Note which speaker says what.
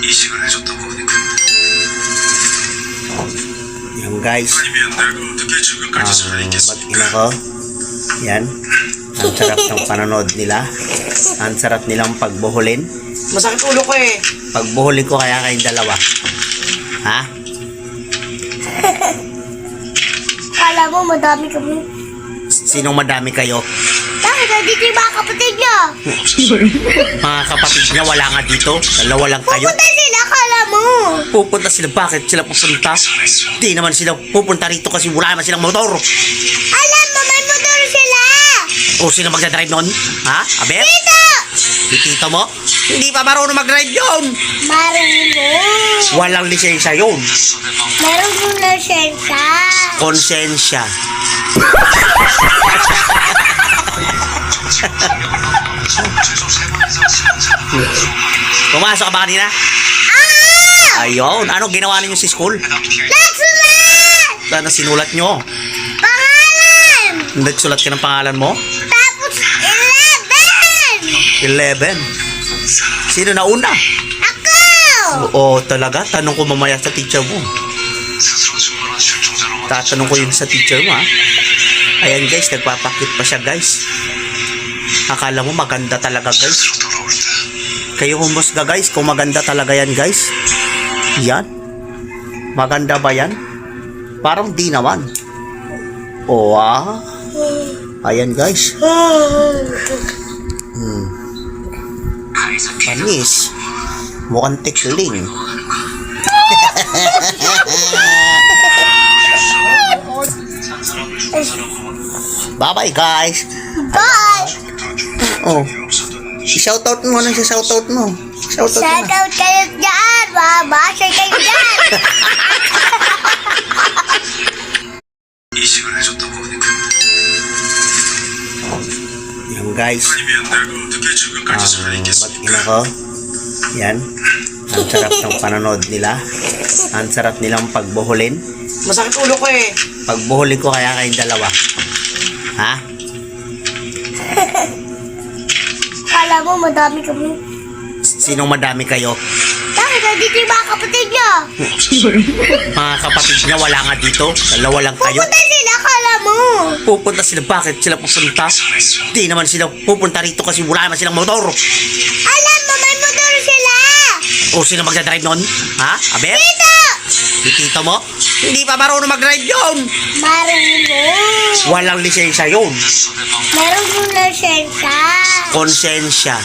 Speaker 1: 이식을 해줬다고 하니까.
Speaker 2: Yan guys,
Speaker 1: 아니면 내가 어떻게 지금까지 살아있겠어?
Speaker 2: mag-ina ko. Yan. Ang sarap ng panonood nila. Ang sarap nilang pagbuhulin.
Speaker 3: Masakit ulo ko eh.
Speaker 2: Pagbuhulin ko kaya kayong dalawa. Ha?
Speaker 4: Kala mo madami kami.
Speaker 2: Sinong madami kayo?
Speaker 4: Bakit nandito yung mga kapatid niya?
Speaker 2: Mga kapatid niya wala nga dito. Dalawa lang kayo.
Speaker 4: Pupunta sila, kala mo.
Speaker 2: Pupunta sila. Bakit sila pupunta? Di naman sila pupunta rito kasi wala naman silang motor.
Speaker 4: Alam mo, may motor sila.
Speaker 2: O sino magdadrive nun? Ha? Aber?
Speaker 4: Tito!
Speaker 2: Tito mo? Hindi pa marunong mag-drive yun.
Speaker 4: Marunong.
Speaker 2: Walang lisensya yun.
Speaker 4: Meron kong lisensya.
Speaker 2: Konsensya. Pumasok ka ba kanina? Ayun. Ano ginawa ninyo si school?
Speaker 4: Nagsulat!
Speaker 2: Ano sinulat nyo?
Speaker 4: Pangalan!
Speaker 2: Nagsulat ka ng pangalan mo?
Speaker 4: Tapos 11!
Speaker 2: 11. Sino na una?
Speaker 4: Ako!
Speaker 2: Oo, talaga. Tanong ko mamaya sa teacher mo.
Speaker 1: 스스로 증거나 실종자로
Speaker 2: Tatanong ko yun sa teacher mo, ha? Ayan, guys. Nagpapakit pa siya, guys. Akala mo maganda talaga, guys.
Speaker 1: 스스로 돌아올 때
Speaker 2: Kayo humusga, guys, kung maganda talaga yan, guys. Yan. Maganda ba yan? Parang di naman. O, ah. Ayan, guys. Panis. Mukhang tikling. Bye-bye, guys.
Speaker 4: Bye!
Speaker 2: Oh. I-shoutout mo. Ano siya shoutout mo? Shoutout mo na.
Speaker 4: Shoutout kayo dyan! Mabasay kayo dyan!
Speaker 1: 이식을 해줬다고 하니까.
Speaker 2: Yan, guys.
Speaker 1: 아니면 내가 어떻게 지금까지 살아있겠어?
Speaker 2: Mag-ina ko. Yan. Ang sarap ng panonood nila. Ang sarap nilang pagbuhulin.
Speaker 3: Masakit ulo ko eh.
Speaker 2: Pagbuhulin ko kaya kayong dalawa. Ha?
Speaker 4: Kala mo madami kami.
Speaker 2: Sinong madami kayo?
Speaker 4: Bakit nandito yung mga kapatid niya?
Speaker 2: Mga kapatid niya wala nga dito. Dalawa lang kayo.
Speaker 4: Pupunta sila, kala mo.
Speaker 2: Pupunta sila. Bakit sila pupunta? Di naman sila pupunta rito kasi wala naman silang motor.
Speaker 4: Alam mo, may motor sila.
Speaker 2: O sino magdadrive nun? Ha? Aber?
Speaker 4: Tito!
Speaker 2: Tito mo? Hindi pa marunong mag-drive yun.
Speaker 4: Marunong.
Speaker 2: Walang lisensya yun.
Speaker 4: Meron kong lisensya.
Speaker 2: Konsensya.